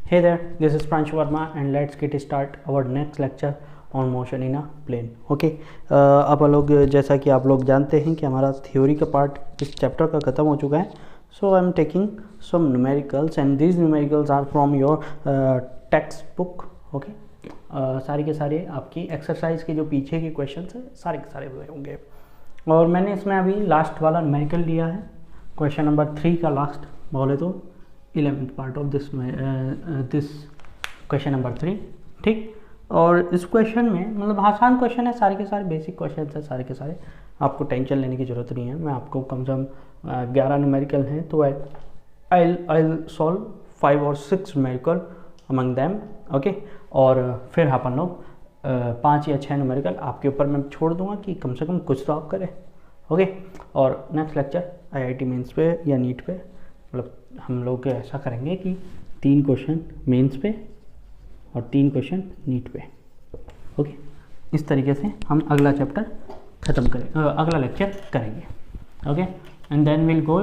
Hey there, this is Pranshu Verma and let's get start our next lecture on motion in a plane. Okay, अब लोग जैसा कि आप लोग जानते हैं कि हमारा थ्योरी का पार्ट इस चैप्टर का ख़त्म हो चुका है. So I am taking some numericals and these numericals are from your textbook. Okay, सारे के सारे आपकी एक्सरसाइज के जो पीछे के क्वेश्चंस हैं सारे के सारे हुए होंगे. और मैंने इसमें अभी लास्ट वाला न्यूमेरिकल लिया है, क्वेश्चन नंबर 3 का लास्ट बोले तो 11th part of this question number 3. ठीक, और इस क्वेश्चन में मतलब आसान क्वेश्चन है, सारे के सारे बेसिक क्वेश्चन है, सारे के सारे आपको टेंशन लेने की ज़रूरत नहीं है. मैं आपको कम से कम 11 न्यूमेरिकल हैं तो आई सॉल्व 5 और 6 न्यूमेरिकल अमंग दैम. ओके, और फिर अपन लोग 5 या 6 न्यूमेरिकल आपके ऊपर मैं छोड़ दूंगा कि कम से कम कुछ तो आप करें. ओके, और नेक्स्ट लेक्चर आईआईटी मेंस पे या नीट पे मतलब हम लोग ऐसा करेंगे कि 3 क्वेश्चन मेंस पे और 3 क्वेश्चन नीट पे. ओके, इस तरीके से हम अगला चैप्टर ख़त्म करेंगे, अगला लेक्चर करेंगे. Okay, and then will go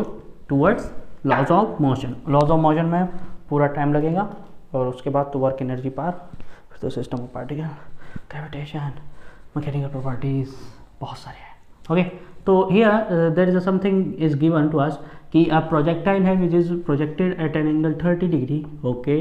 towards laws of motion. Laws of motion में पूरा टाइम लगेगा और उसके बाद तो वर्क एनर्जी पार, फिर तो system of particle, gravitation, mechanical properties, बहुत सारे हैं. ओके, तो here there is something is given to us कि a projectile है which is projected at an angle 30 degree. Okay,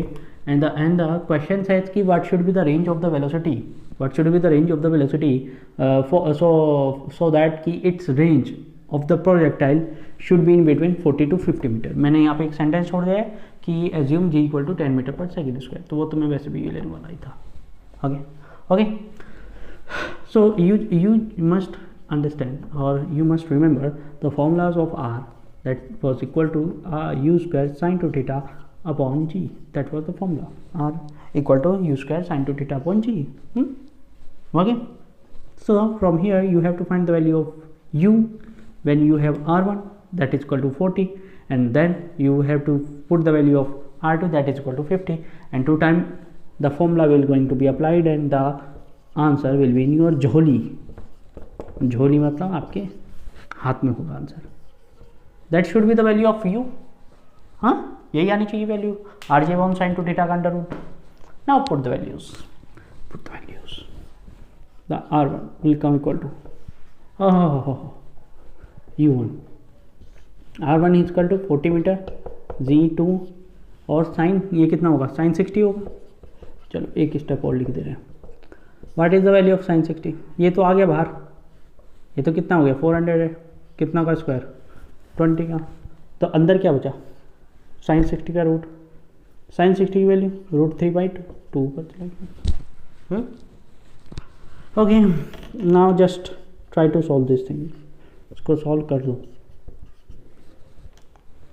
and the question says कि what should be the range of the velocity, what should be the range of the velocity so that कि its range of the projectile should be in between 40 to 50 metre. मैंने यहाँ पे एक sentence छोड़ दिया है कि assume g equal to 10 metre पर सेकेंड स्क्वायर, तो वो तो मैं वैसे भी ये लेने वाला ही था. Okay, so you must understand or you must remember the formulas of R that was equal to u square sin to theta upon g. That was the formula, R equal to u square sin to theta upon g. Okay, so from here you have to find the value of u when you have r1 that is equal to 40, and then you have to put the value of r2 that is equal to 50, and 2 time the formula will going to be applied and the answer will be in your झोली. झोली मतलब आपके हाथ में होगा answer. That should be the value of u. हाँ, यही आनी चाहिए value, RJ1 sin to theta का under root. Now put the values, the R1 will come equal to U1. R1 is equal to 40 metre, Z2 और sign ये कितना होगा, sign 60 होगा. चलो एक स्टेप और लिख दे रहे हैं. What is the value of sine 60? ये तो आ गया बाहर, ये तो कितना हो गया 400 है, कितना का स्क्वायर 20 का, तो अंदर क्या बचा साइन 60 का रूट. साइन 60 की वैल्यू √3/2 पर चला गया. Okay, now just try to solve this thing. इसको सॉल्व कर दो.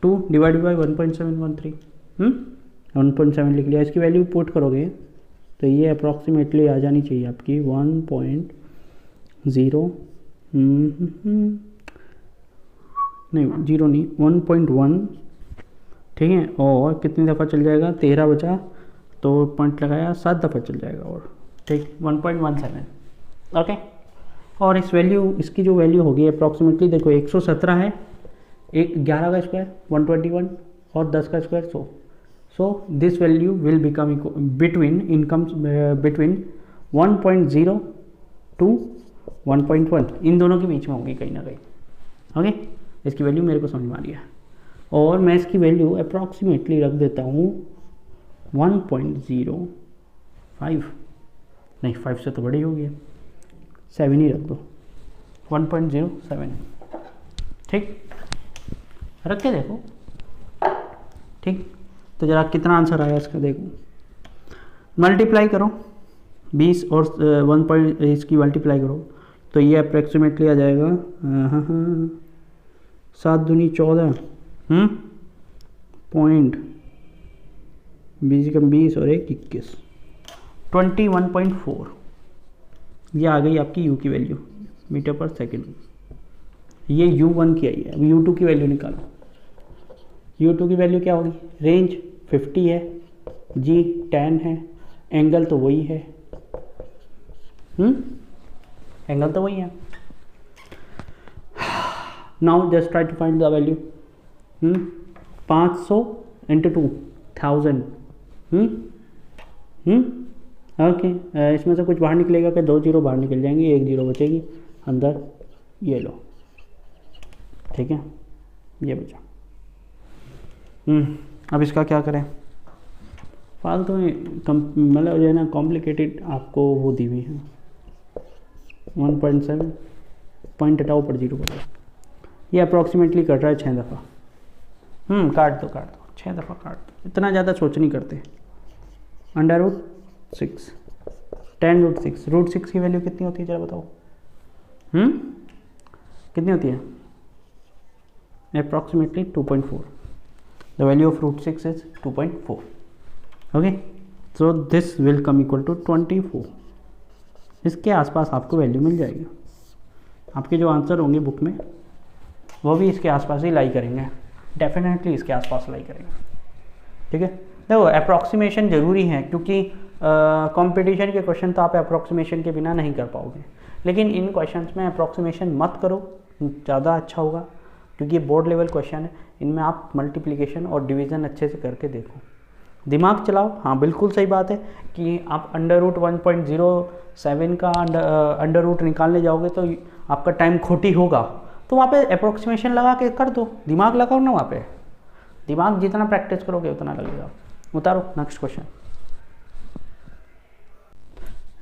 2 डिवाइडेड बाई 1.713, 1.7 लिख लिया. इसकी वैल्यू पुट करोगे तो ये अप्रॉक्सीमेटली आ जानी चाहिए आपकी 1.0 नहीं 0 नहीं 1.1. ठीक है, और कितनी दफ़ा चल जाएगा, 13 बचा तो पॉइंट लगाया 7 दफ़ा चल जाएगा और ठीक 1.17. ओके, और इस वैल्यू इसकी जो वैल्यू होगी अप्रॉक्सीमेटली देखो 117 है, 11 का स्क्वायर 121 और 10 का square 100. So this value will become between 1.0 to 1.1, इन दोनों के बीच में होंगी कहीं ना कहीं. ओके, इसकी वैल्यू मेरे को समझ में आ रही है और मैं इसकी वैल्यू अप्रॉक्सीमेटली रख देता हूँ 1.05. नहीं 5 से तो बड़ी होगी, 7 ही रख दो, 1.07. ठीक, रख के देखो. ठीक, तो जरा कितना आंसर आया इसका देखो. मल्टीप्लाई करो 20 और 1 पॉइंट इसकी मल्टीप्लाई करो तो ये अप्रॉक्सीमेटली आ जाएगा 7 दूनी 14 पॉइंट 20 और 1 21 21.4. ये आ गई आपकी यू की वैल्यू मीटर पर सेकेंड. ये U1 की आई है. अब U2 की वैल्यू निकालो. U2 की वैल्यू क्या होगी, रेंज 50 है, G 10 है, एंगल तो वही है, एंगल तो वही है. Now just try to find the value. 500 × 2 1000 okay, इसमें से कुछ बाहर निकलेगा कि 2 जीरो बाहर निकल जाएंगे, 1 जीरो बचेगी अंदर, ये लो, ठीक है, ये बचा। अब इसका क्या करें, फालतू में मतलब जो है ना कॉम्प्लिकेटेड आपको वो दी हुई है। 1.7 पॉइंट हटाओ पर 0 पर, ये अप्रॉक्सीमेटली कट रहा है 6 दफ़ा। काट दो 6 दफ़ा काट दो, इतना ज़्यादा सोच नहीं करते। √6 10√6, √6 की वैल्यू कितनी होती है जरा बताओ? कितनी होती है? Approximately 2.4। The value of √6 is 2.4। Okay, so this will come equal to 24। इसके आसपास आपको वैल्यू मिल जाएगी। आपके जो आंसर होंगे बुक में वो भी इसके आसपास ही लाई करेंगे, डेफिनेटली इसके आसपास लाई करेंगे, ठीक है। देखो अप्रॉक्सीमेशन ज़रूरी है, क्योंकि कंपटीशन के क्वेश्चन तो आप अप्रॉक्सीमेशन के बिना नहीं कर पाओगे, लेकिन इन क्वेश्चंस में अप्रॉक्सीमेशन मत करो, ज़्यादा अच्छा होगा, क्योंकि ये बोर्ड लेवल क्वेश्चन है। इनमें आप मल्टीप्लिकेशन और डिवीज़न अच्छे से करके देखो, दिमाग चलाओ। हाँ बिल्कुल सही बात है कि आप √1.07 का अंडर रूट निकालने जाओगे तो आपका टाइम खोटी होगा, तो वहाँ पे अप्रोक्सीमेशन लगा के कर दो, दिमाग लगाओ ना, वहाँ पे दिमाग जितना प्रैक्टिस करोगे उतना लगेगा। उतारो next question,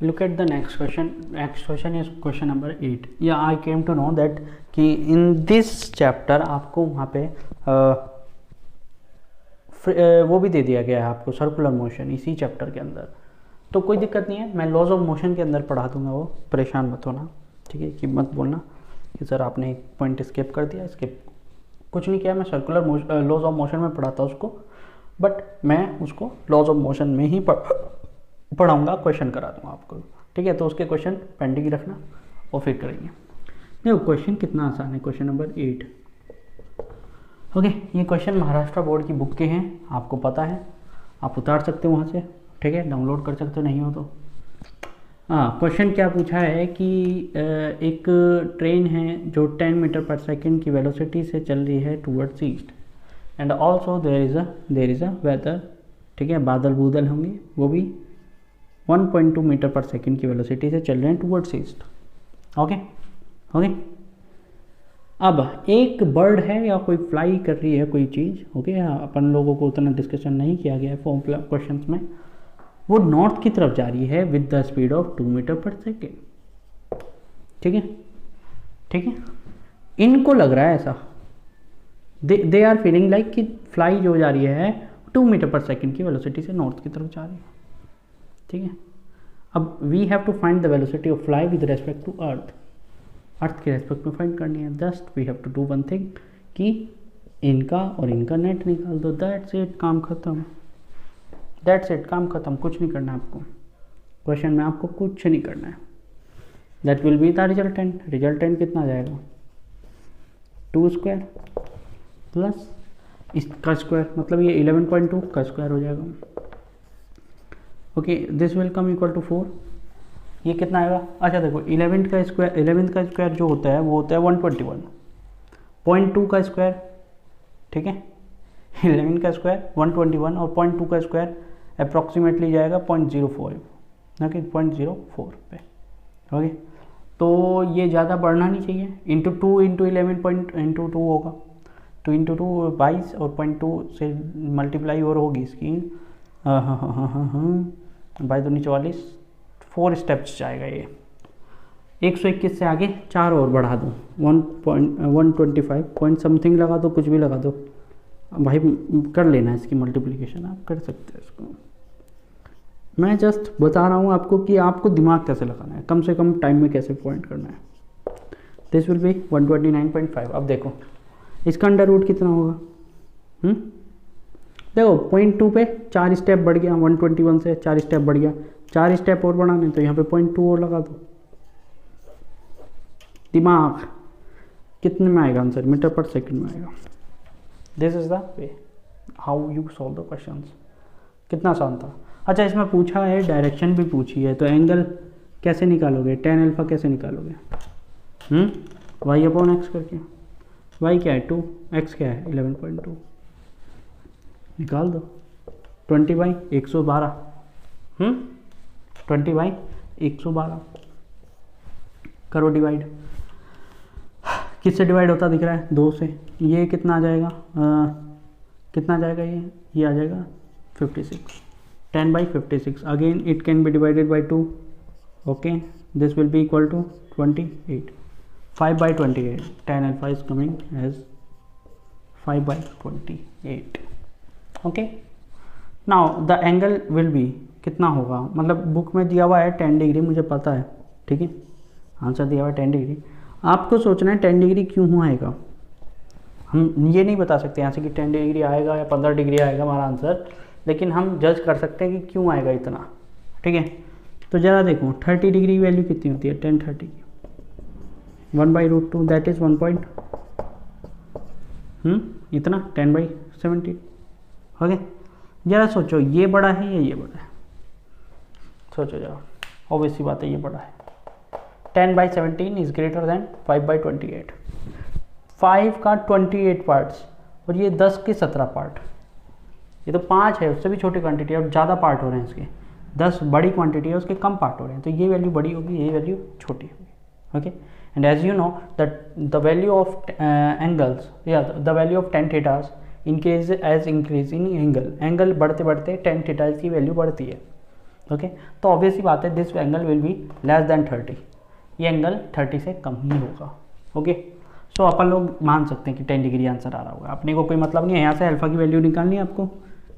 look at the next question is question number 8। yeah I came to know that कि in this chapter आपको वहाँ पे वो भी दे दिया गया है आपको, सर्कुलर मोशन इसी चैप्टर के अंदर, तो कोई दिक्कत नहीं है, मैं लॉज ऑफ मोशन के अंदर पढ़ा दूंगा, वो परेशान मत होना, ठीक है। कि मत बोलना कि सर आपने एक पॉइंट स्किप कर दिया, स्किप कुछ नहीं किया, मैं सर्कुलर लॉज ऑफ मोशन में पढ़ाता उसको, बट मैं उसको लॉज ऑफ मोशन में ही पढ़ाऊँगा, क्वेश्चन करा दूँगा आपको, ठीक है। तो उसके क्वेश्चन पेंडिंग रखना और फिर करेंगे। देखो क्वेश्चन कितना आसान है, क्वेश्चन नंबर 8। ओके, ये क्वेश्चन महाराष्ट्र बोर्ड की बुक के हैं, आपको पता है, आप उतार सकते हो वहाँ से, ठीक है, डाउनलोड कर सकते हो, नहीं हो तो। हाँ, क्वेश्चन क्या पूछा है कि एक ट्रेन है जो 10 मीटर पर सेकेंड की वेलोसिटी से चल रही है towards east, and also there is a weather, ठीक है, बादल बूदल होंगे, वो भी 1.2 मीटर पर सेकेंड की वेलोसिटी से चल रहे हैं टूवर्ड्स ईस्ट। ओके, अब एक बर्ड है या कोई फ्लाई कर रही है कोई चीज़, ओके, अपन लोगों को उतना डिस्कशन नहीं किया गया है फॉर्मूला क्वेश्चंस में, वो नॉर्थ की तरफ जा रही है with the speed of 2 metre पर सेकेंड, ठीक है। इनको लग रहा है ऐसा, दे आर फीलिंग लाइक कि फ्लाई जो जा रही है 2 मीटर पर सेकेंड की वेलोसिटी से नॉर्थ की तरफ जा रही है, ठीक है। अब we have to find the velocity of fly with respect to earth के रेस्पेक्ट में फाइंड करनी है। Just we have to do one thing कि इनका और इनका नेट निकाल दो, दैट्स इट, काम खत्म, कुछ नहीं करना है आपको, क्वेश्चन में आपको कुछ नहीं करना है। That will be the resultant कितना आ जाएगा, 2 स्क्वायर प्लस इसका स्क्वायर, मतलब ये 11.2 का स्क्वायर हो जाएगा। Okay, this will come equal to 4, ये कितना आएगा? अच्छा देखो 11 का स्क्वायर जो होता है वो होता है 121, 0.2 का स्क्वायर, ठीक है, 11 का स्क्वायर 121 और 0.2 का स्क्वायर अप्रॉक्सीमेटली जाएगा 0.04, ना कि 0.04 पे। ओके, तो ये ज़्यादा बढ़ना नहीं चाहिए, इंटू 2 इंटू 11 इंटू 2 होगा, 2 इंटू 2 22 और 0.2 से मल्टीप्लाई और होगी इसकी, हाँ 22 44, 4 स्टेप्स जाएगा ये। 121 से आगे 4 और बढ़ा दो, 125 पॉइंट समथिंग लगा दो, कुछ भी लगा दो भाई, कर लेना इसकी मल्टीप्लिकेशन, आप कर सकते हैं इसको। मैं जस्ट बता रहा हूँ आपको कि आपको दिमाग कैसे लगाना है, कम से कम टाइम में कैसे पॉइंट करना है। This will B 129.5। अब देखो इसका अंडर रूट कितना होगा, देखो 0.2 पे 4 स्टेप बढ़ गया, 121 से 4 स्टेप बढ़ गया, 4 स्टेप और बढ़ाने तो यहाँ पे 0.2 और लगा दो। दिमाग कितने में आएगा आंसर, मीटर पर सेकंड में आएगा। This is the way how you solve the questions. कितना आसान था। अच्छा, इसमें पूछा है डायरेक्शन भी पूछी है, तो एंगल कैसे निकालोगे, tan अल्फा कैसे निकालोगे, y/x करके, y क्या है 2, x क्या है 11.2, निकाल दो, 20/112 20/112 करो डिवाइड। किससे डिवाइड होता दिख रहा है? 2 से। ये कितना आ जाएगा? कितना आ जाएगा? ये आ जाएगा 56। 10/56 again it can be divided by 2। Okay, this will be equal to 28। 5/28 tan alpha is coming as 5/28। Okay, now the angle will be कितना होगा? मतलब बुक में दिया हुआ है 10 डिग्री, मुझे पता है, ठीक है, आंसर दिया हुआ है 10 डिग्री। आपको सोचना है 10 डिग्री क्यों आएगा। हम ये नहीं बता सकते यहाँ से कि 10 डिग्री आएगा या 15 डिग्री आएगा हमारा आंसर, लेकिन हम जज कर सकते हैं कि क्यों आएगा इतना, ठीक है। तो ज़रा देखो 30 डिग्री की वैल्यू कितनी होती है? 10/30 की 1/√2 दैट इज़ 1 इतना 10/17। ओके, ज़रा सोचो ये बड़ा है या ये बड़ा है? सोचो जरा, ऑब्वियसली बात है ये बड़ा है। 10/17 इज़ ग्रेटर दैन 5/28। 5 का 28 पार्ट्स और ये 10 के 17 पार्ट, ये तो 5 है, उससे भी छोटी क्वांटिटी है और ज़्यादा पार्ट हो रहे हैं इसके। 10 बड़ी क्वांटिटी है, उसके कम पार्ट हो रहे हैं, तो ये वैल्यू बड़ी होगी, ये वैल्यू छोटी होगी। Okay, and as you know that the value of angles या the value of tan thetas increase as increase in angle बढ़ते बढ़ते tan थीटास की वैल्यू बढ़ती है। ओके, तो ऑब्वियसली बात है this angle will be less than 30, ये एंगल 30 से कम ही होगा। ओके, सो अपन लोग मान सकते हैं कि 10 डिग्री आंसर आ रहा होगा। अपने को कोई मतलब नहीं है, यहाँ से अल्फा की वैल्यू निकालनी है आपको।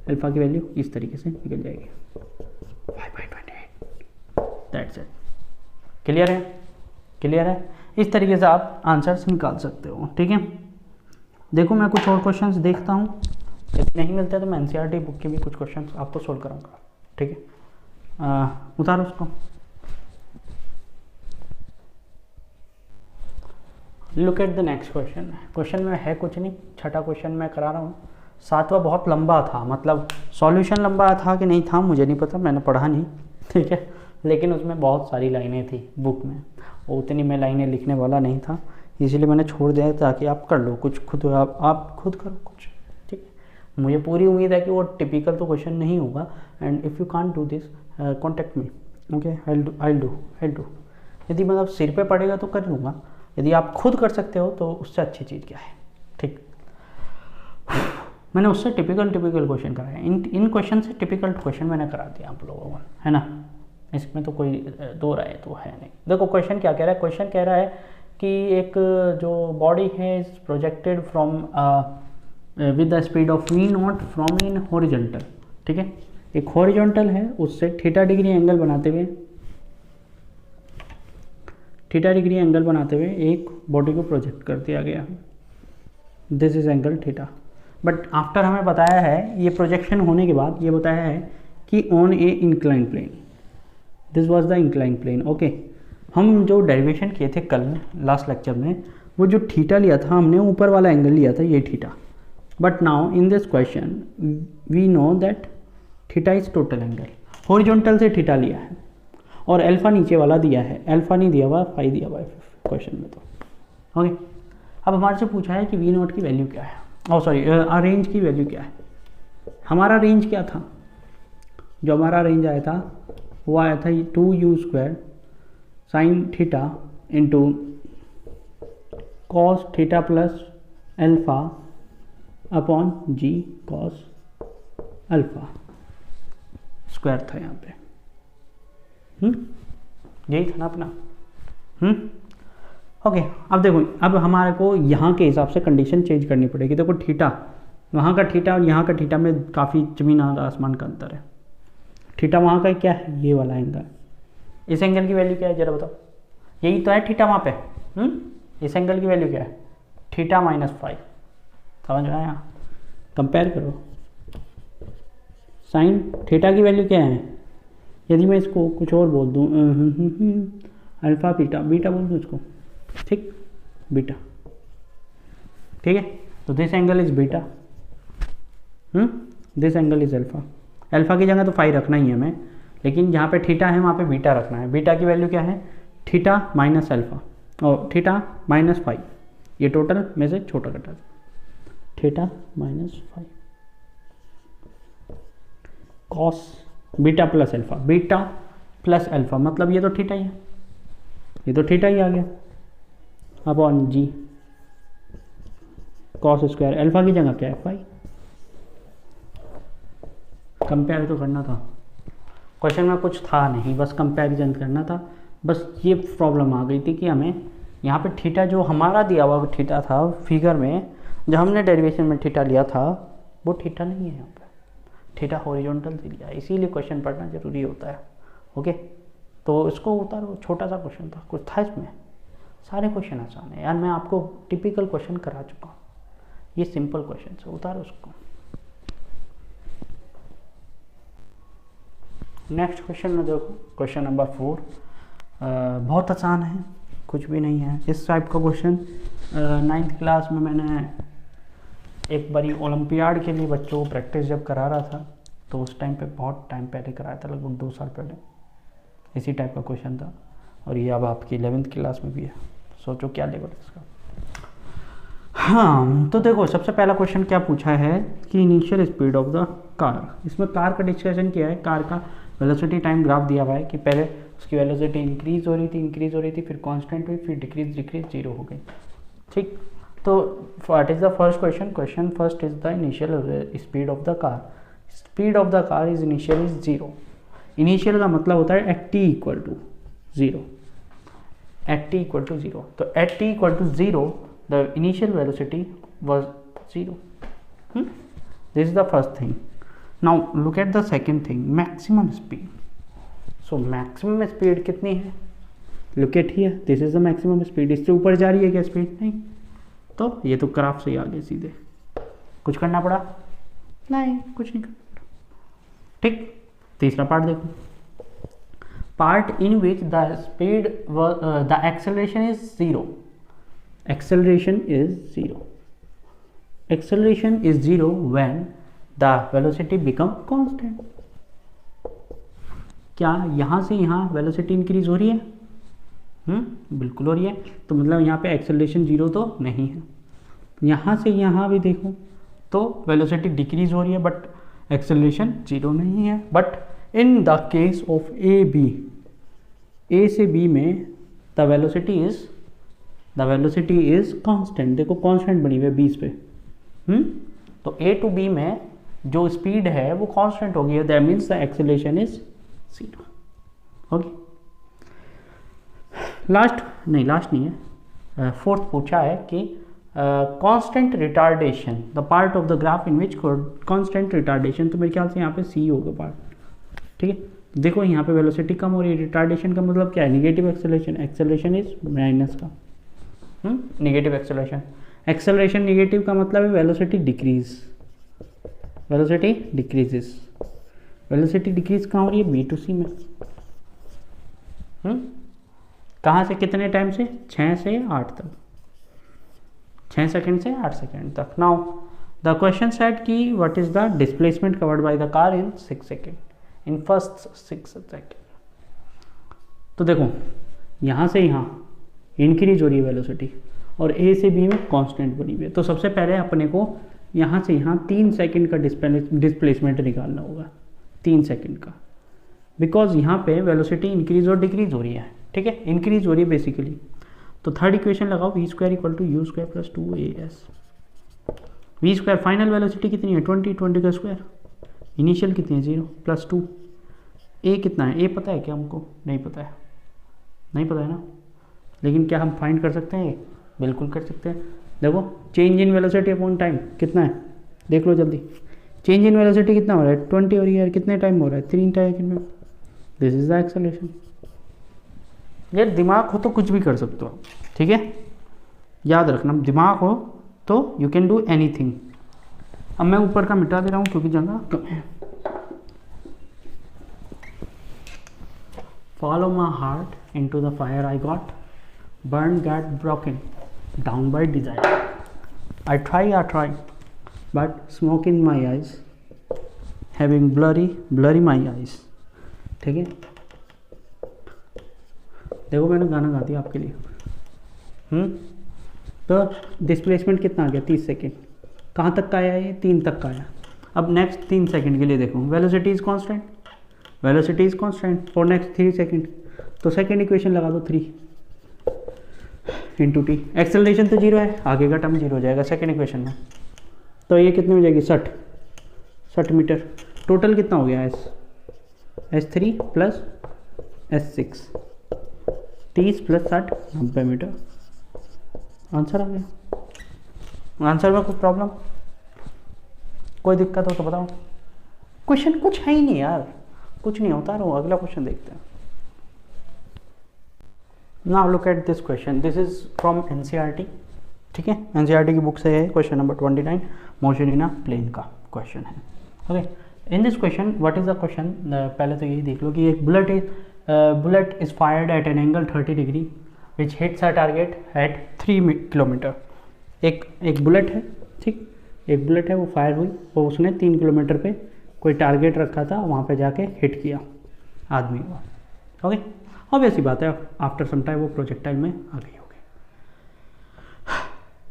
अल्फा की वैल्यू इस तरीके से निकल जाएगी 5/28। That's it. क्लियर है? क्लियर है? इस तरीके से आप आंसर्स निकाल सकते हो, ठीक है। देखो मैं कुछ और क्वेश्चंस देखता हूँ, यदि नहीं मिलते तो मैं एनसीईआरटी बुक के भी कुछ क्वेश्चंस आपको सोल्व कराऊंगा, ठीक है। उतारो उसको। Look at the next question. Question में है कुछ नहीं, छठा क्वेश्चन मैं करा रहा हूँ। 7वां बहुत लंबा था, मतलब सॉल्यूशन लंबा था कि नहीं था मुझे नहीं पता, मैंने पढ़ा नहीं, ठीक है, लेकिन उसमें बहुत सारी लाइनें थी बुक में, और उतनी मैं लाइनें लिखने वाला नहीं था, इसलिए मैंने छोड़ दिया ताकि आप कर लो कुछ खुद, आप खुद करो कुछ, ठीक है। मुझे पूरी उम्मीद है कि वो टिपिकल तो क्वेश्चन नहीं होगा, and if you can't do this contact me, okay, I do. यदि मतलब सिर पे पड़ेगा तो कर लूँगा, यदि आप खुद कर सकते हो तो उससे अच्छी चीज़ क्या है, ठीक। मैंने उससे टिपिकल क्वेश्चन कराया, इन क्वेश्चन से टिपिकल क्वेश्चन मैंने करा दिया आप लोगों को, है ना। इसमें तो कोई दो राय तो है नहीं। देखो क्वेश्चन क्या कह रहा है, क्वेश्चन कह रहा है कि एक जो बॉडी है is projected from with the speed of v0 from in horizontal, ठीक है। एक हॉरिजॉन्टल है, उससे थीटा डिग्री एंगल बनाते हुए एक बॉडी को प्रोजेक्ट कर दिया गया, this is angle theta. But after हमें बताया है, ये प्रोजेक्शन होने के बाद ये बताया है कि on a incline plane, this was the incline plane. Okay, हम जो डेरिवेशन किए थे कल लास्ट लेक्चर में, वो जो थीटा लिया था हमने, ऊपर वाला एंगल लिया था ये theta. But now in this question we know that theta is total angle, horizontal से थीटा लिया है और अल्फा नीचे वाला दिया है, अल्फा नहीं दिया हुआ, फाई दिया हुआ है क्वेश्चन में। तो ओके, अब हमारे से पूछा है कि v0 की वैल्यू क्या है, रेंज की वैल्यू क्या है। हमारा रेंज क्या था, जो हमारा रेंज आया था वो आया था 2u² sine theta into cos theta plus alpha upon g cos alpha square था यहाँ पे। यही था ना अपना। ओके, अब देखो, अब हमारे को यहाँ के हिसाब से कंडीशन चेंज करनी पड़ेगी। देखो थीटा, वहाँ का थीटा और यहाँ का थीटा में काफ़ी ज़मीन और आसमान का अंतर है। थीटा वहाँ का क्या है, ये वाला एंगल, इस एंगल की वैल्यू क्या है जरा बताओ। यही तो है थीटा वहाँ पे। इस एंगल की वैल्यू क्या है, थीटा -5। समझ में आया? कंपेयर करो, साइन थीटा की वैल्यू क्या है। यदि मैं इसको कुछ और बोल दूँ, अल्फा बीटा बोल दूँ इसको, ठीक, बीटा, ठीक है। तो this angle is beta, this angle is alpha. Alpha की जगह तो फाई रखना ही है हमें, लेकिन जहाँ पे थीटा है वहाँ पे बीटा रखना है। बीटा की वैल्यू क्या है, थीटा माइनस अल्फा और थीटा -5, ये टोटल में से छोटा कटा, theta -5। Cos beta plus alpha, beta plus alpha मतलब ये तो थीटा ही है, ये तो थीटा ही आ गया, upon g cos square, alpha की जगह क्या है फाई। कंपेयर तो करना था, क्वेश्चन में कुछ था नहीं, बस कंपैरिजन करना था। बस ये प्रॉब्लम आ गई थी कि हमें यहाँ पे थीटा जो हमारा दिया हुआ थीटा था फिगर में, जब हमने डेरिवेशन में थीटा लिया था वो थीटा नहीं है, यहाँ पे थीटा हॉरिजॉन्टल से लिया, इसीलिए क्वेश्चन पढ़ना जरूरी होता है। ओके, तो इसको उतारो, छोटा सा क्वेश्चन था, कुछ था इसमें, सारे क्वेश्चन आसान है यार, मैं आपको टिपिकल क्वेश्चन करा चुका हूँ, ये सिंपल क्वेश्चन है, उतारो उसको। नेक्स्ट क्वेश्चन में देखो, क्वेश्चन नंबर 4 बहुत आसान है, कुछ भी नहीं है इस टाइप का क्वेश्चन। 9th क्लास में मैंने एक बारी ओलंपियाड के लिए बच्चों को प्रैक्टिस जब करा रहा था, तो उस टाइम पे बहुत टाइम पहले कराया था, लगभग 2 साल पहले, इसी टाइप का क्वेश्चन था। और ये अब आपकी 11th क्लास में भी है, सोचो क्या लेवल है इसका। हाँ, तो देखो सबसे पहला क्वेश्चन क्या पूछा है कि initial speed of the car, इसमें कार का डिस्कशन किया है, कार का वेलोसिटी टाइम ग्राफ दिया हुआ है कि पहले उसकी वेलोसिटी इंक्रीज हो रही थी, फिर कांस्टेंट हुई, फिर डिक्रीज 0 हो गई। ठीक, तो what is the first question first is the initial speed of the car, speed of the car is initial is 0। Initial का मतलब होता है at T equal to 0, at T equal to 0, तो at T equal to 0 the initial velocity was 0. This is the first thing. Now look at the second thing, maximum speed. So maximum speed कितनी है, look at here, this is the maximum speed, इससे ऊपर जा रही है क्या speed, नहीं, तो ये तो ग्राफ से ही आगे सीधे, कुछ करना पड़ा नहीं, कुछ नहीं करना पड़ा। ठीक, तीसरा पार्ट देखो, part in which the speed the acceleration is 0, acceleration is 0, acceleration is 0 when the velocity become constant। क्या यहाँ से यहाँ वेलोसिटी इंक्रीज हो रही है, बिल्कुल हो रही है, तो मतलब यहाँ पे एक्सेलरेशन 0 तो नहीं है। यहाँ से यहाँ भी देखो तो वेलोसिटी डिक्रीज हो रही है, बट एक्सेलरेशन 0 नहीं है। But in the case of A B, A से बी में द वेलोसिटी इज कांस्टेंट, देखो कांस्टेंट बनी हुई है 20 पे, तो ए टू बी में जो स्पीड है वो कांस्टेंट हो गई है, that means the acceleration is 0। Okay, last नहीं है, फोर्थ पूछा है कि constant retardation, the part of the graph in which constant retardation, तो मेरे ख्याल से यहाँ पे सी होगा पार्ट। ठीक है, देखो यहाँ पे वेलोसिटी कम हो रही है, रिटार्डेशन का मतलब क्या है, negative acceleration, acceleration is minus का, निगेटिव एक्सेलरेशन, एक्सेलरेशन निगेटिव का मतलब है velocity decrease, velocity decreases, velocity decrease कहाँ हो रही है, बी टू सी में, कहाँ से कितने टाइम से, 6 से 8 तक, 6 सेकेंड से 8 सेकेंड तक। नाउ द क्वेश्चन सेट कि what is the displacement covered by the car in 6 second, in first 6 second. तो देखो यहाँ से यहाँ इंक्रीज हो रही है वेलोसिटी, और ए से बी में कांस्टेंट बनी हुई है, तो सबसे पहले अपने को यहाँ से यहाँ 3 सेकंड का डिस्प्लेसमेंट निकालना होगा, 3 सेकंड का, बिकॉज यहाँ पे वेलोसिटी इंक्रीज और डिक्रीज हो रही है। ठीक है, इंक्रीज हो रही है बेसिकली, तो थर्ड इक्वेशन लगाओ, V square equal to U square plus 2as, V square final velocity कितनी है 20 का स्क्वायर, इनिशियल कितनी है 0 प्लस 2, ए कितना है, ए पता है क्या हमको, नहीं पता है, नहीं पता है ना, लेकिन क्या हम फाइंड कर सकते हैं, बिल्कुल कर सकते हैं। देखो change in velocity upon time कितना है, देख लो जल्दी, चेंज इन वेलोसिटी कितना हो रहा है 20 हो रही है, कितने टाइम हो रहा है 3 टाइम में, दिस इज द एक्सेलरेशन। यार दिमाग हो तो कुछ भी कर सकते हो, ठीक है, याद रखना, दिमाग हो तो यू कैन डू एनीथिंग। अब मैं ऊपर का मिटा दे रहा हूँ क्योंकि जगह कम है। Follow my heart into the fire I got, burn get broken down by desire. I try, but smoke in my eyes, having blurry my eyes। ठीक है, देखो मैंने गाना गा दिया आपके लिए। तो डिस्प्लेसमेंट कितना आ गया 30 सेकेंड, कहाँ तक का आया ये 3 तक का आया, अब नेक्स्ट 3 सेकंड के लिए देखो, velocity is constant, velocity is constant for next 3 second, तो सेकंड इक्वेशन लगा दो 3 इंटू टी। एक्सेलरेशन तो 0 है, आगे का टर्म 0 हो जाएगा सेकंड इक्वेशन में, तो ये कितनी हो जाएगी 60 मीटर। टोटल कितना हो गया S3 plus S6 30 plus 60 90 metre. Answer आ गया। आंसर में कोई प्रॉब्लम, कोई दिक्कत हो तो बताओ। क्वेश्चन कुछ है ही नहीं यार, कुछ नहीं होता। रहो अगला क्वेश्चन देखते हैं। Now look at this question, this is from NCERT, ठीक है, NCERT की बुक से है। Question number 29 motion in a plane का क्वेश्चन है। Okay, in this question what is the question, पहले तो यही देख लो कि एक bullet is fired at an angle 30 degree which hits a target at 3 kilometre. एक बुलेट है, ठीक, एक बुलेट है, वो फायर हुई, वो उसने 3 किलोमीटर पे कोई टारगेट रखा था, वहाँ पे जाके हिट किया आदमी को। ओके, ऑब्वियस सी बात है, आफ्टर सम टाइम वो प्रोजेक्टाइल में आ गई होगी।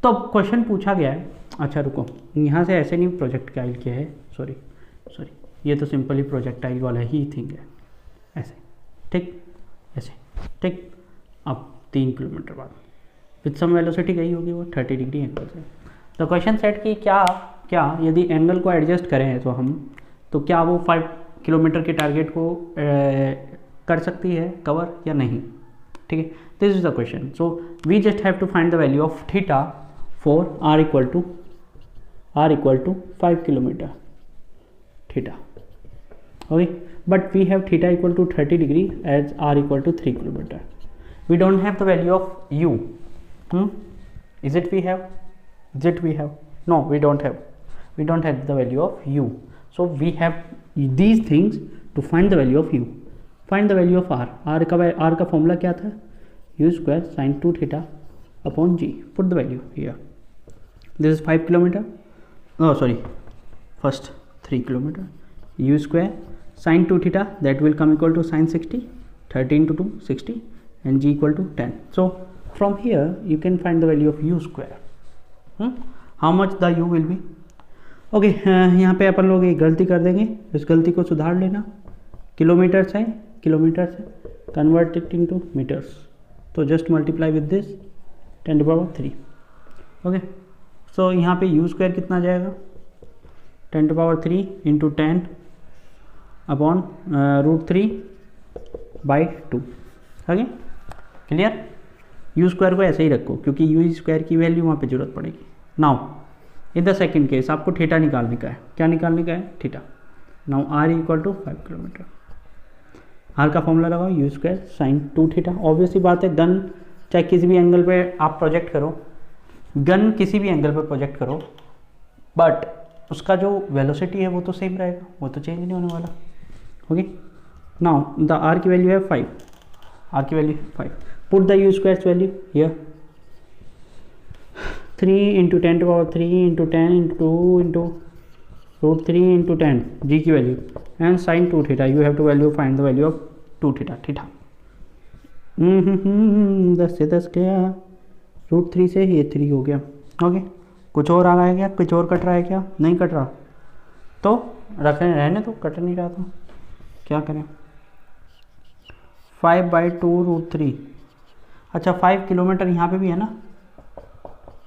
तो क्वेश्चन पूछा गया है, अच्छा रुको, यहाँ से ऐसे नहीं प्रोजेक्टाइल किया है, सॉरी ये तो सिंपली प्रोजेक्टाइल वाला ही थिंग है, ऐसे, ठीक, ऐसे, ठीक। अब 3 किलोमीटर बाद विद सम वेलोसिटी गई होगी वो 30 डिग्री एंगल से। तो क्वेश्चन सेट कि क्या यदि एंगल को एडजस्ट करें तो हम, तो क्या वो 5 किलोमीटर के टारगेट को कर सकती है कवर या नहीं, ठीक है। This is the question. So we just have to find the value of theta for r equal to 5 kilometre theta. Okay, but we have theta equal to 30 degree as r equal to 3 kilometre. We don't have the value of u। Is it we have? No, we don't have the value of u. So we have these things to find the value of u. Find the value of r. r का formula क्या था? u square sin 2 theta upon g. Put the value here. This is 5 kilometer. Oh sorry, first 3 kilometer. u square sin 2 theta, that will come equal to sin 60. 30 into 2 60 and g equal to 10. So from here you can find the value of u square. How much the u will be? Okay, यहाँ पे अपन लोग एक गलती कर देंगे, इस गलती को सुधार लेना। किलोमीटर से कन्वर्ट इट इनटू मीटर्स, तो just multiply with this 10 to the power 3। Okay, so यहाँ पे u स्क्वायर कितना जाएगा 10 to the power 3 into 10 upon √3/2। Okay, clear. u square को ऐसे ही रखो क्योंकि u स्क्वायर की वैल्यू वहाँ पे जरूरत पड़ेगी। Now in the second case आपको थीटा निकालने का है। क्या निकालने का है? Theta. Now r equal to 5 kilometre. r का फॉर्मूला लगाओ u square sine 2 theta. Obviously बात है, गन चाहे किसी भी एंगल पे आप प्रोजेक्ट करो, गन किसी भी एंगल पे प्रोजेक्ट करो, बट उसका जो वेलोसिटी है वो तो सेम रहेगा, वो तो चेंज नहीं होने वाला। ओके, नाउ द r की वैल्यू है 5, r की value 5। Put the u square value here, 3 into 10 to the power 3 into 10 into 2 into √3 into 10 G की value and sine 2 theta. You have to value find the value of 2 theta. 10 से 10 गया, √3 से ये 3 हो गया। Okay, कुछ और आ रहा है क्या? कुछ और कट रहा है क्या? नहीं कट रहा तो रहने तो, कट नहीं रहा तो क्या करें? 5/2 √3। अच्छा 5 किलोमीटर यहाँ पे भी है ना,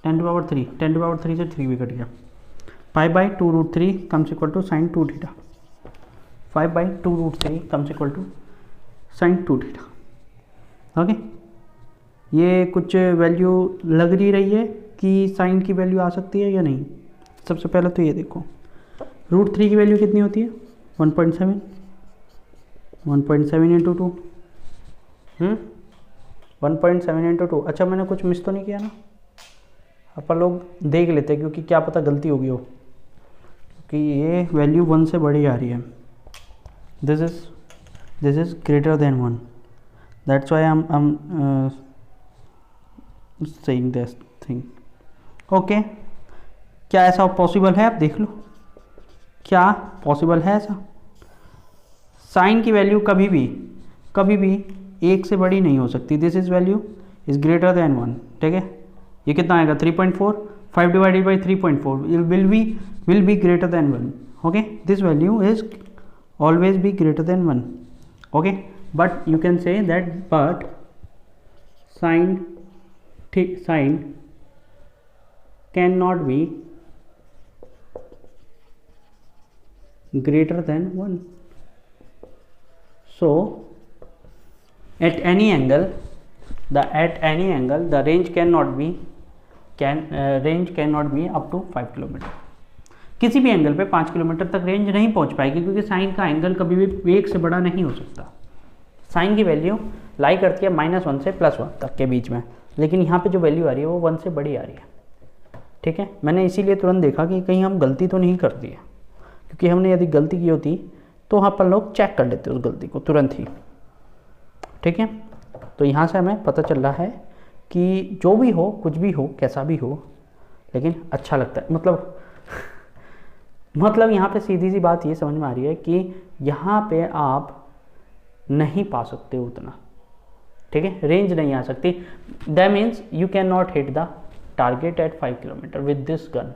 10 to the power 3, 10 to the power 3 से 3 भी कट गया। 5/2 √3 comes equal to sine 2 theta. 5/2 √3 comes equal to sine 2 theta. Okay, ये कुछ वैल्यू लग रही है कि साइन की वैल्यू आ सकती है या नहीं। सबसे पहले तो ये देखो, √3 की वैल्यू कितनी होती है? 1.7 इंटू 2, 1.7 इंटू 2। अच्छा मैंने कुछ मिस तो नहीं किया ना? अपन लोग देख लेते हैं क्योंकि क्या पता गलती होगी हो, क्योंकि ये वैल्यू 1 से बड़ी आ रही है। This is greater than 1, that's why I am saying this thing. Okay, क्या ऐसा पॉसिबल है? आप देख लो, क्या पॉसिबल है ऐसा? साइन की वैल्यू कभी भी 1 से बड़ी नहीं हो सकती। This is value is greater than 1, ठीक है। ये कितना आएगा? 3.4, 5 divided by 3.4 will be greater than 1। okay, this value is always be greater than 1, okay, but you can say that but sine cannot be greater than 1. So at any angle the range cannot be up to 5 kilometre. किसी भी angle पे 5 kilometre तक range नहीं पहुंच पाएगी, क्योंकि sign का angle कभी भी 1 से बड़ा नहीं हो सकता. साइन की वैल्यू लाई करती है -1 से +1 तक के बीच में, लेकिन यहाँ पे जो वैल्यू आ रही है वो 1 से बड़ी आ रही है. ठीक है, मैंने इसीलिए तुरंत देखा कि कहीं हम गलती तो नहीं कर दी है, क्योंकि हमने यदि गलती की होती तो वहाँ पर लोग चेक कर लेते उस गलती को तुरंत ही. ठीक है, तो यहाँ से हमें पता चल रहा है कि जो भी हो, कुछ भी हो, कैसा भी हो, लेकिन अच्छा लगता है. मतलब यहाँ पे सीधी सी बात ये समझ में आ रही है कि यहाँ पे आप नहीं पा सकते उतना. ठीक है, रेंज नहीं आ सकती. That means you can not hit the target at 5 kilometre with this gun.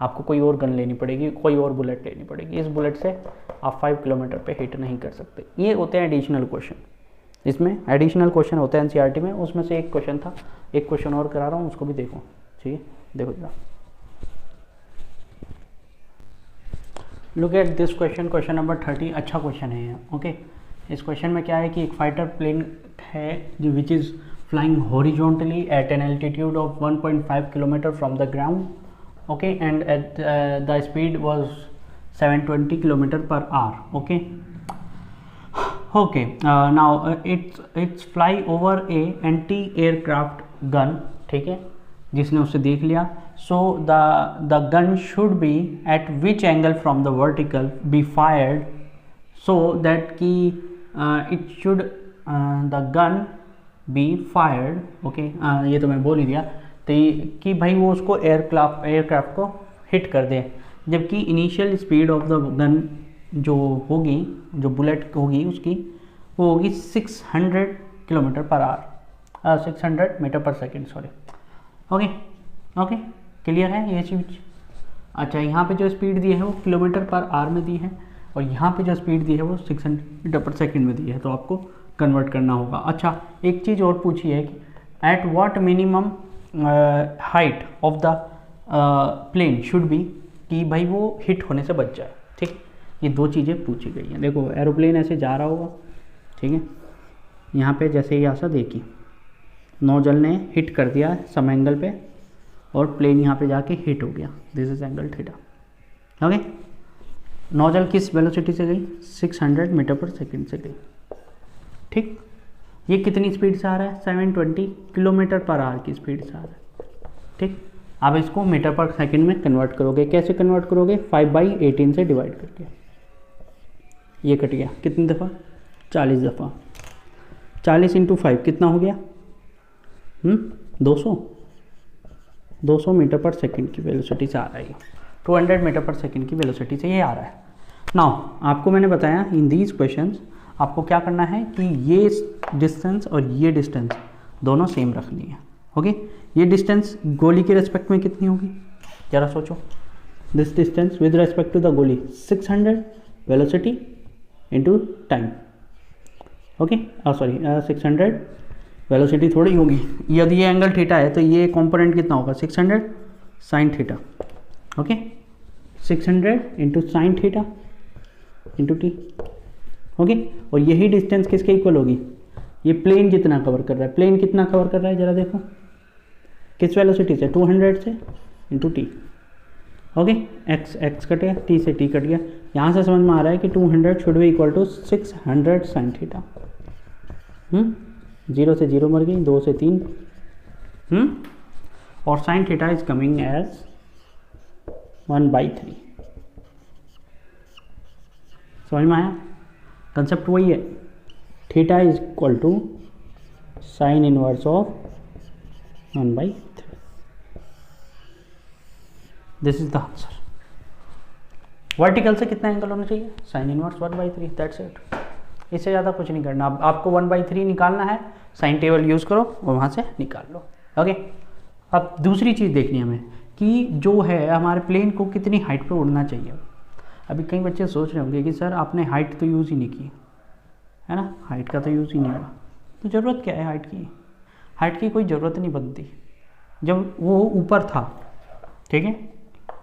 आपको कोई और गन लेनी पड़ेगी, कोई और बुलेट लेनी पड़ेगी. इस बुलेट से आप 5 किलोमीटर पे हिट नहीं कर सकते. ये होते हैं एडिशनल क्वेश्चन. इसमें एडिशनल क्वेश्चन होते हैं एनसीईआरटी में. उसमें से एक क्वेश्चन था, एक क्वेश्चन और करा रहा हूँ, उसको भी देखो. ठीक है, देखो जरा. Look at this question, question number 30. अच्छा क्वेश्चन है ये. ओके, इस क्वेश्चन में क्या है कि एक फाइटर प्लेन है जो which is flying horizontally at an altitude of 1.5 kilometre from the ground. Okay, and at the speed was 720 kilometre per hour. Okay, okay, now it's fly over a anti aircraft gun. ठीक है, जिसने उसे देख लिया. So the gun should be at which angle from the vertical be fired so that कि it should the gun be fired. Okay, ये तो मैं बोल ही दिया. तो कि भाई वो उसको एयरक्राफ्ट को हिट कर दे, जबकि initial speed of the gun जो होगी, जो बुलेट होगी उसकी, वो होगी 600 किलोमीटर पर आवर, 600 मीटर पर second. Sorry. Okay, okay, clear है ये चीज़. अच्छा, यहाँ पे जो स्पीड दी है वो किलोमीटर पर आवर में दी है, और यहाँ पे जो स्पीड दी है वो 600 मीटर पर सेकेंड में दी है. तो आपको कन्वर्ट करना होगा. अच्छा, एक चीज़ और पूछी है कि at what minimum height of the plane should be, कि भाई वो हिट होने से बच जाए. ठीक, ये दो चीज़ें पूछी गई हैं. देखो, एरोप्लेन ऐसे जा रहा होगा. ठीक है, यहाँ पे जैसे ही ऐसा देखी, नोजल ने हिट कर दिया सम एंगल पे, और प्लेन यहाँ पे जाके हिट हो गया. This is angle theta. Okay, nozzle किस वेलोसिटी से गई? 600 मीटर पर सेकेंड से गई. ठीक, ये कितनी स्पीड से आ रहा है? 720 किलोमीटर पर आवर की स्पीड से आ रहा है. ठीक, आप इसको मीटर पर सेकेंड में कन्वर्ट करोगे. कैसे कन्वर्ट करोगे? 5/18 से डिवाइड करके. ये कट गया कितनी दफ़ा? 40 दफ़ा. 40 × 5 कितना हो गया? 200 मीटर पर सेकेंड की वेलोसिटी से आ रहा है. 200 मीटर पर सेकेंड की वेलोसिटी से ये आ रहा है. नाउ आपको मैंने बताया इन दीज क्वेश्चंस आपको क्या करना है कि ये डिस्टेंस और ये डिस्टेंस दोनों सेम रखनी है. ओके, ये डिस्टेंस गोली के रेस्पेक्ट में कितनी होगी ज़रा सोचो. This distance with respect to the गोली 600 velocity into time. Okay, sorry 600 velocity थोड़ी होगी. यदि ये एंगल थीटा है तो ये कंपोनेंट कितना होगा? 600 sine theta. Okay, 600 into sine theta into T. Okay, और यही डिस्टेंस किसके इक्वल होगी? ये प्लेन जितना कवर कर रहा है. प्लेन कितना कवर कर रहा है ज़रा देखो, किस वेलोसिटी से? 200 से into T. Okay, x cut गया, टी से टी कट गया. यहाँ से समझ में आ रहा है कि 200 should be equal to 600 sine theta. 0 से 0 मर गई, 2 से 3. और sine theta is coming as 1/3. समझ में आया? कंसेप्ट वही है. Theta is equal to sine inverse of 1/3. This is the answer. Vertical से कितना एंगल होना चाहिए? Sine inverse 1/3. That's it. इससे ज़्यादा कुछ नहीं करना. अब आपको 1/3 निकालना है, साइन टेबल यूज़ करो और वहाँ से निकाल लो. ओके, अब दूसरी चीज़ देखनी है हमें कि जो है हमारे प्लेन को कितनी हाइट पे उड़ना चाहिए. अभी कई बच्चे सोच रहे होंगे कि सर आपने हाइट तो यूज़ ही नहीं की, है ना, हाइट का तो यूज़ ही नहीं हुआ, तो ज़रूरत क्या है हाइट की? हाइट की कोई ज़रूरत नहीं बनती। जब वो ऊपर था, ठीक है,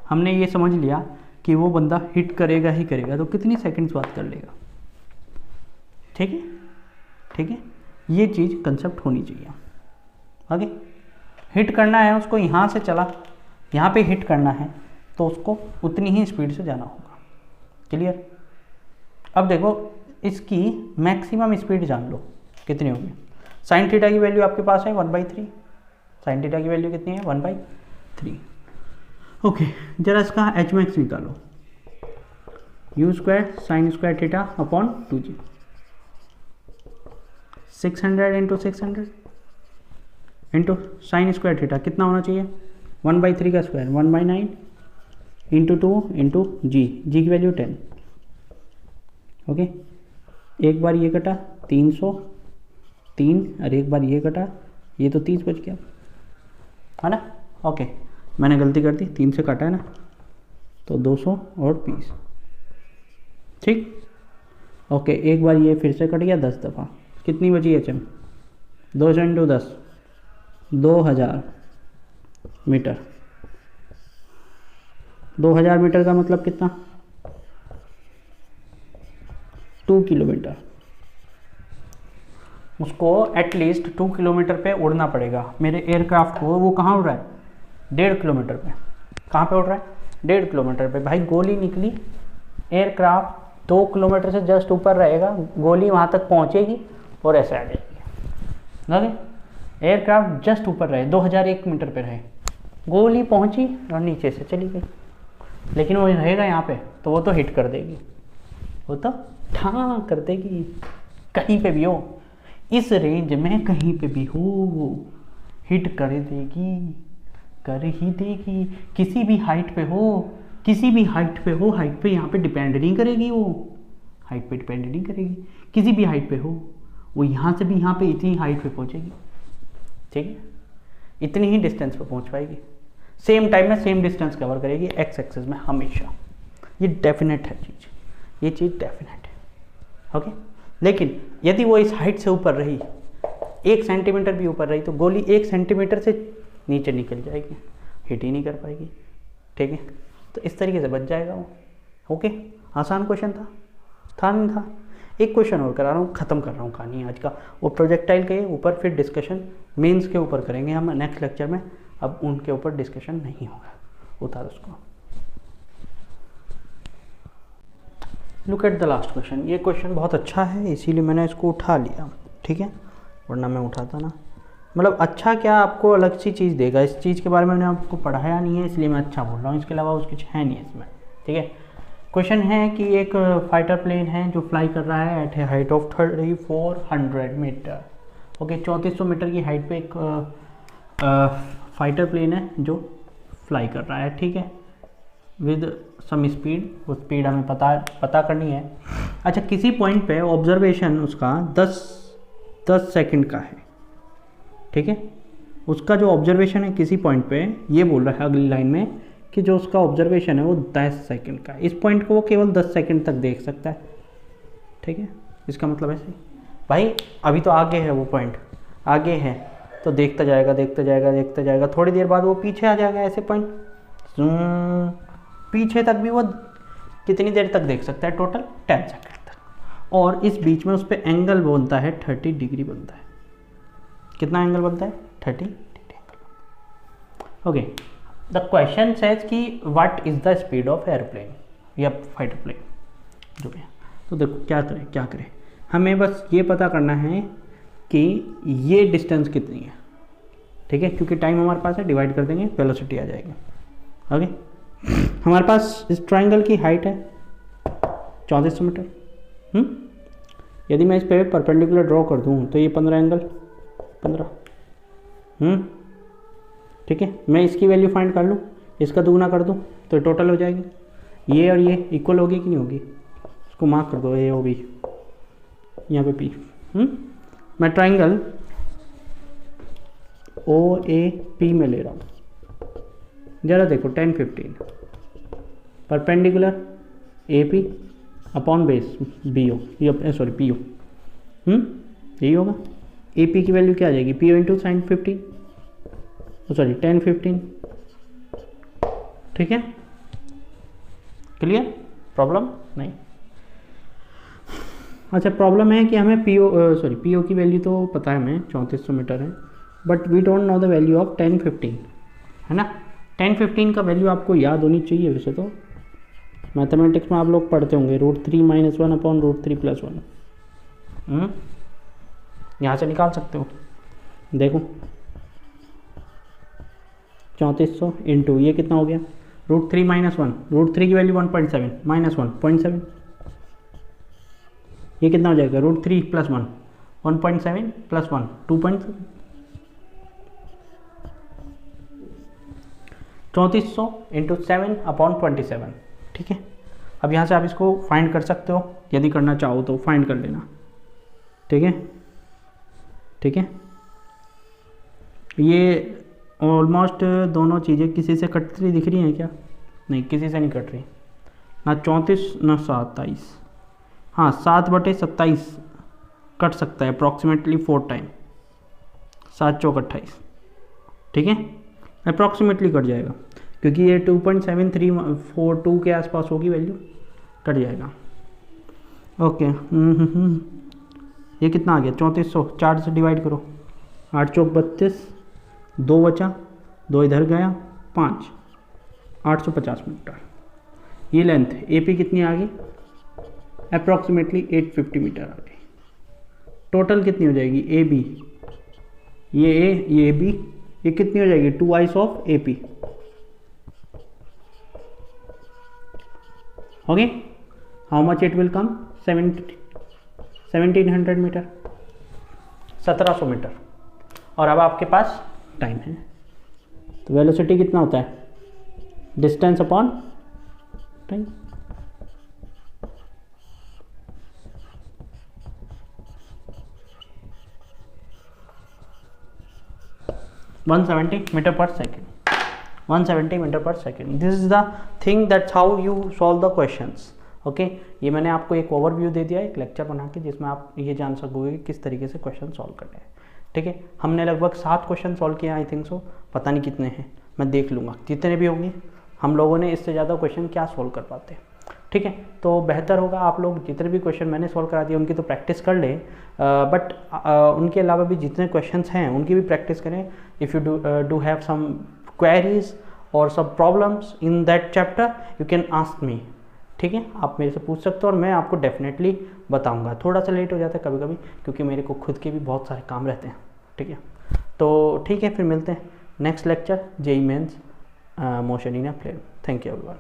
हमने ये समझ लिया कि वो बंदा हिट करेगा ही करेगा, तो कितनी सेकंड्स बात कर लेगा, ठीक है, ठीक है, ये चीज़ कंसेप्ट होनी चाहिए। आगे हिट करना है उसको, यहाँ से चला, यहाँ पे हिट करना है तो उसको उतनी ही स्पीड से जाना होगा। क्लियर? अब देखो इसकी मैक्सिमम स्पीड जान लो कितनी होगी। साइन थीटा की वैल्यू आपके पास है 1/3, साइन थीटा की वैल्यू कितनी है 1/3। ओके, जरा इसका एच मैक्स निकालो, u² sine square theta upon 2g, 600 into 600 into sine square theta कितना होना चाहिए 1/3 का स्क्वायर 1/9 इंटू 2 इंटू जी की वैल्यू 10। ओके, एक बार ये कटा 303 और एक बार ये कटा, ये तो 30 बच गया, है ना। ओके, मैंने गलती कर दी, 3 से काटा है ना, तो 200 और 20, ठीक। ओके, एक बार ये फिर से कट गया 10 दफ़ा, कितनी बची एच एम 200 इंटू 10 2000 मीटर। 2000 मीटर का मतलब कितना 2 किलोमीटर। उसको एटलीस्ट 2 किलोमीटर पे उड़ना पड़ेगा। मेरे एयरक्राफ्ट को वो कहाँ उड़ रहा है 1.5 किलोमीटर पे। कहाँ पे उड़ रहा है 1.5 किलोमीटर पे। भाई गोली निकली, एयरक्राफ्ट 2 किलोमीटर से जस्ट ऊपर रहेगा, गोली वहाँ तक पहुँचेगी और ऐसे आ जाएगी। लगे एयरक्राफ्ट जस्ट ऊपर रहे, 2001 मीटर पे रहे, गोली पहुँची और नीचे से चली गई, लेकिन वो रहेगा यहाँ पे तो वो तो हिट कर देगी, वो तो ठाँ कर देगी कहीं पे भी हो, इस रेंज में कहीं पे भी हो हिट कर देगी, कर ही देगी। किसी भी हाइट पे हो, किसी भी हाइट पे हो, हाइट पे यहाँ पे डिपेंड नहीं करेगी, वो हाइट पे डिपेंड नहीं करेगी, किसी भी हाइट पे हो वो यहाँ से भी यहाँ पे इतनी हाइट पे पहुँचेगी, ठीक है, इतनी ही डिस्टेंस पे पहुँच पाएगी, सेम टाइम में सेम डिस्टेंस कवर करेगी एक्स एक्सिस में हमेशा। ये डेफिनेट है चीज़, ये चीज़ डेफिनेट है। ओके, लेकिन यदि वो इस हाइट से ऊपर रही, 1 सेंटीमीटर भी ऊपर रही, तो गोली 1 सेंटीमीटर से नीचे निकल जाएगी, हिट ही नहीं कर पाएगी, ठीक है। तो इस तरीके से बच जाएगा वो। ओके, आसान क्वेश्चन था नहीं था। एक क्वेश्चन और करा रहा हूँ, ख़त्म कर रहा हूँ कहानी आज का। वो प्रोजेक्टाइल के ऊपर फिर डिस्कशन मेंस के ऊपर करेंगे हम नेक्स्ट लेक्चर में, अब उनके ऊपर डिस्कशन नहीं होगा। उतार उसको। Look at the last question. ये क्वेश्चन बहुत अच्छा है इसीलिए मैंने इसको उठा लिया, ठीक है, वरना मैं उठाता ना। मतलब अच्छा क्या, आपको अलग सी चीज़ देगा, इस चीज़ के बारे में मैंने आपको पढ़ाया नहीं है इसलिए मैं अच्छा बोल रहा हूँ, इसके अलावा उसकी कुछ है नहीं है इसमें, ठीक है। क्वेश्चन है कि एक फाइटर प्लेन है जो फ्लाई कर रहा है at a height of 3400 metre. Okay, 3400 metre की हाइट पे एक फाइटर प्लेन है जो फ्लाई कर रहा है, ठीक है, विद सम स्पीड। वो स्पीड हमें पता करनी है। अच्छा, किसी पॉइंट पे ऑब्जर्वेशन उसका 10 सेकंड का है, ठीक है। उसका जो ऑब्जर्वेशन है किसी पॉइंट पे, ये बोल रहा है अगली लाइन में कि जो उसका ऑब्जर्वेशन है वो 10 सेकंड का है। इस पॉइंट को वो केवल 10 सेकंड तक देख सकता है, ठीक है। इसका मतलब ऐसे ही, भाई अभी तो आगे है, वो पॉइंट आगे है तो देखता जाएगा देखता जाएगा देखता जाएगा, थोड़ी देर बाद वो पीछे आ जाएगा, ऐसे पॉइंट पीछे तक भी वो कितनी देर तक देख सकता है, टोटल 10 सेकंड तक। और इस बीच में उस पर एंगल बनता है 30 डिग्री बनता है। कितना एंगल बनता है 30 degree angle. Okay, the question says कि what is the speed of airplane या फाइटर प्लेन जो भी है। तो देखो क्या करें, हमें बस ये पता करना है कि ये डिस्टेंस कितनी है, ठीक है, क्योंकि टाइम हमारे पास है, डिवाइड कर देंगे वेलोसिटी आ जाएगी। ओके, हमारे पास इस ट्राइंगल की हाइट है 3400 मीटर। यदि मैं इस पे परपेंडिकुलर ड्रॉ कर दूँ तो ये 15 एंगल 15, ठीक है। मैं इसकी वैल्यू फाइंड कर लूँ, इसका दुगना कर दूँ तो टोटल हो जाएगी। ये और ये इक्वल होगी कि नहीं होगी, इसको मार्क कर दो, ए ओ बी, यहाँ पे पी। मैं ट्राइंगल ओ ए पी में ले रहा हूँ, ज़रा देखो 10 15 perpendicular A P upon base B O, ये सॉरी पी ओ, यही होगा। ए पी की वैल्यू क्या आ जाएगी, P O into sine 15, sorry tan 15, ठीक है, क्लियर, प्रॉब्लम नहीं। अच्छा प्रॉब्लम है कि हमें पी ओ की वैल्यू तो पता है हमें 3400 मीटर है, but we don't know the value of 10 15, है ना। 10 15 का वैल्यू आपको याद होनी चाहिए, वैसे तो मैथमेटिक्स में आप लोग पढ़ते होंगे √3 - 1 अपॉन √3 + 1, यहाँ से निकाल सकते हो। देखो 3400 इंटू ये कितना हो गया, √3 - 1, √3 की वैल्यू 1.7 - 1.7, ये कितना हो जाएगा, √3 + 1, 1.7 + 1 2.7, 3400 इंटू 7 अपॉन 27, ठीक है। अब यहाँ से आप इसको फाइंड कर सकते हो, यदि करना चाहो तो फाइंड कर लेना, ठीक है, ठीक है। ये ऑलमोस्ट दोनों चीज़ें किसी से कटती दिख रही हैं क्या, नहीं किसी से नहीं कट रही, ना 34 ना 27, हाँ 7/27 कट सकता है अप्रॉक्सीमेटली 4 टाइम, 7 चौक 28, ठीक है, अप्रॉक्सीमेटली कट जाएगा क्योंकि ये 2.7342 के आसपास होगी वैल्यू, कट जाएगा। ओके ये कितना आ गया 3400, 4 से डिवाइड करो, 8 चौक 32, 2 बचा, 2 इधर गया 5, 850 मीटर ये लेंथ। ए पी कितनी आ गई, अप्रॉक्सीमेटली 850 मीटर आ गई। टोटल कितनी हो जाएगी, ए बी, ये ए ये बी, ये कितनी हो जाएगी 2 of A P, okay. How much it will come, 1700 metre, 1700 metre. और अब आपके पास टाइम है, तो वेलोसिटी कितना होता है, डिस्टेंस अपॉन टाइम। (170 मीटर पर सेकेंड) 170 मीटर पर second. This is the thing that's how you solve the questions, okay. ये मैंने आपको एक ओवरव्यू दे दिया, एक लेक्चर बना के, जिसमें आप ये जान सकोगे कि किस तरीके से क्वेश्चन सॉल्व करने हैं, ठीक है। हमने लगभग 7 क्वेश्चन सॉल्व किए, आई थिंक सो, पता नहीं कितने हैं, मैं देख लूँगा, जितने भी होंगे हम लोगों ने इससे ज़्यादा क्वेश्चन क्या सॉल्व कर पाते, ठीक है। तो बेहतर होगा आप लोग जितने भी क्वेश्चन मैंने सॉल्व करा दिए उनकी तो प्रैक्टिस कर लें, बट उनके अलावा भी जितने क्वेश्चंस हैं उनकी भी प्रैक्टिस करें। If you do have some queries और सब problems in that chapter you can ask me, ठीक है, आप मेरे से पूछ सकते हो और मैं आपको डेफिनेटली बताऊंगा। थोड़ा सा लेट हो जाता है कभी कभी क्योंकि मेरे को खुद के भी बहुत सारे काम रहते हैं, ठीक है। तो ठीक है, फिर मिलते हैं next lecture, JEE mains motion in a plane. Thank you everyone.